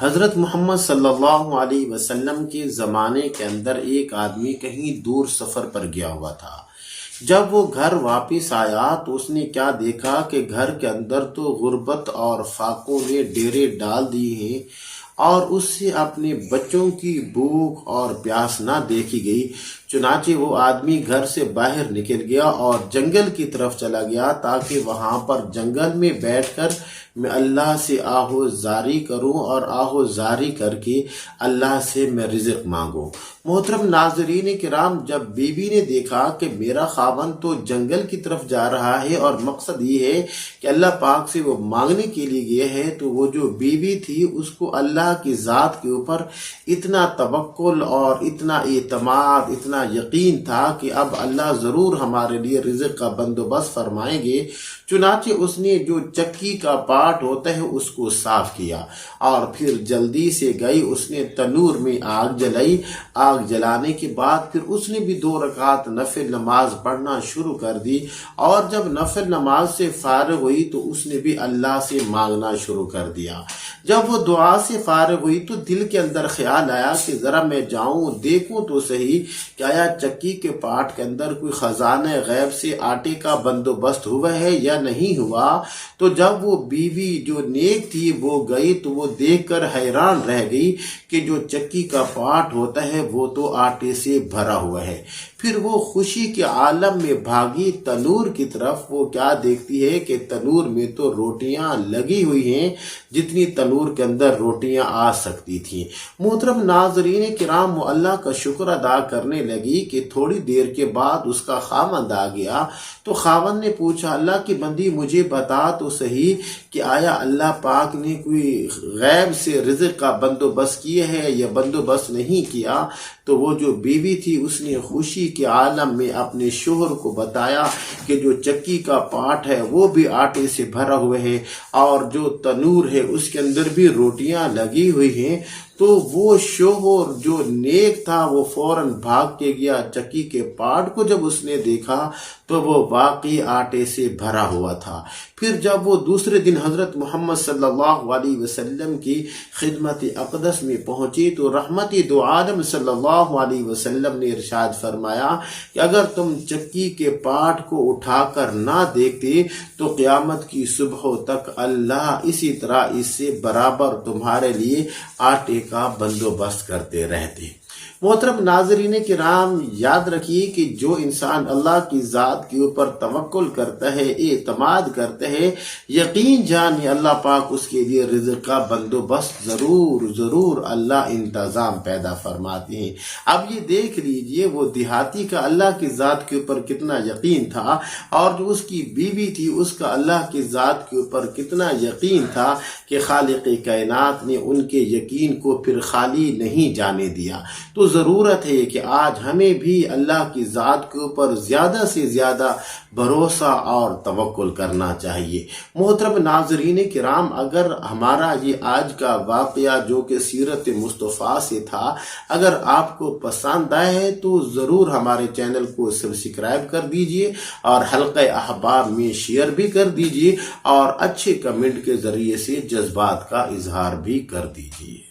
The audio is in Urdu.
حضرت محمد صلی اللہ علیہ وسلم کے زمانے کے اندر ایک آدمی کہیں دور سفر پر گیا ہوا تھا۔ جب وہ گھر واپس آیا تو اس نے کیا دیکھا کہ گھر کے اندر تو غربت اور فاقوں نے ڈیرے ڈال دیے ہیں، اور اس سے اپنے بچوں کی بھوک اور پیاس نہ دیکھی گئی۔ چنانچہ وہ آدمی گھر سے باہر نکل گیا اور جنگل کی طرف چلا گیا تاکہ وہاں پر جنگل میں بیٹھ کر میں اللہ سے آہو زاری کروں اور آہو زاری کر کے اللہ سے میں رزق مانگوں۔ محترم ناظرین کرام، جب بیوی نے دیکھا کہ میرا خاوند تو جنگل کی طرف جا رہا ہے اور مقصد یہ ہے کہ اللہ پاک سے وہ مانگنے کے لیے گئے ہے، تو وہ جو بیوی تھی اس کو اللہ کی ذات کے اوپر اتنا توکل اور اتنا اعتماد، اتنا یقین تھا کہ اب اللہ ضرور ہمارے لیے رزق کا بندوبست فرمائیں گے۔ چنانچہ اس نے جو چکی کا پارٹ ہوتا ہے اس کو صاف کیا اور پھر جلدی سے گئی، اس نے تنور میں آگ جلائی۔ آگ جلانے کے بعد پھر اس نے بھی 2 رکعت نفل نماز پڑھنا شروع کر دی، اور جب نفل نماز سے فارغ ہوئی تو اس نے بھی اللہ سے مانگنا شروع کر دیا۔ جب وہ دعا سے فارغ ہوئی تو دل کے اندر خیال آیا کہ ذرا میں جاؤں دیکھوں تو صحیح کہ آیا چکی کے پارٹ کے اندر کوئی خزانہ غیب سے آٹے کا بندوبست ہوا ہے یا نہیں ہوا۔ تو جب وہ بیوی جو نیک تھی وہ گئی تو وہ دیکھ کر حیران رہ گئی کہ جو چکی کا پارٹ ہوتا ہے وہ تو آٹے سے بھرا ہوا ہے۔ پھر وہ خوشی کے عالم میں بھاگی تنور کی طرف۔ وہ کیا دیکھتی ہے کہ تنور میں تو روٹیاں لگی ہوئی ہیں جتنی تنور کے اندر روٹیاں آ سکتی تھیں۔ محترم ناظرین کرام، وہ اللہ کا شکر ادا کرنے لگی کہ تھوڑی دیر کے بعد اس کا خاوند آ گیا۔ تو خاوند نے پوچھا، اللہ کی بندی مجھے بتا تو صحیح کہ آیا اللہ پاک نے کوئی غیب سے رزق کا بندوبست کیا ہے یا بندوبست نہیں کیا؟ تو وہ جو بیوی تھی اس نے خوشی کے عالم میں اپنے شوہر کو بتایا کہ جو چکی کا پارٹ ہے وہ بھی آٹے سے بھرا ہوا ہے اور جو تنور ہے اس کے اندر بھی روٹیاں لگی ہوئی ہیں۔ تو وہ شوہر جو نیک تھا وہ فوراً بھاگ کے گیا چکی کے پارٹ کو جب اس نے دیکھا تو وہ واقعی آٹے سے بھرا ہوا تھا۔ پھر جب وہ دوسرے دن حضرت محمد صلی اللہ علیہ وسلم کی خدمت اقدس میں پہنچی تو رحمتی دو عالم صلی اللہ علیہ وسلم نے ارشاد فرمایا کہ اگر تم چکی کے پارٹ کو اٹھا کر نہ دیکھتے تو قیامت کی صبح تک اللہ اسی طرح اس سے برابر تمہارے لیے آٹے کا بندوبست کرتے رہتے۔ محترم ناظرین کرام، یاد رکھیے کہ جو انسان اللہ کی ذات کے اوپر توکل کرتا ہے، اعتماد کرتا ہے، یقین جانے اللہ پاک اس کے لیے رزق کا بندوبست ضرور اللہ انتظام پیدا فرماتے ہیں۔ اب یہ دیکھ لیجئے وہ دیہاتی کا اللہ کی ذات کے اوپر کتنا یقین تھا، اور جو اس کی بیوی تھی اس کا اللہ کی ذات کے اوپر کتنا یقین تھا کہ خالق کائنات نے ان کے یقین کو پھر خالی نہیں جانے دیا۔ تو ضرورت ہے کہ آج ہمیں بھی اللہ کی ذات کے اوپر زیادہ سے زیادہ بھروسہ اور توکل کرنا چاہیے۔ محترم ناظرین کرام، اگر ہمارا یہ آج کا واقعہ جو کہ سیرت مصطفیٰ سے تھا اگر آپ کو پسند آئے ہے تو ضرور ہمارے چینل کو سبسکرائب کر دیجئے اور حلقہ احباب میں شیئر بھی کر دیجئے اور اچھے کمنٹ کے ذریعے سے جذبات کا اظہار بھی کر دیجئے۔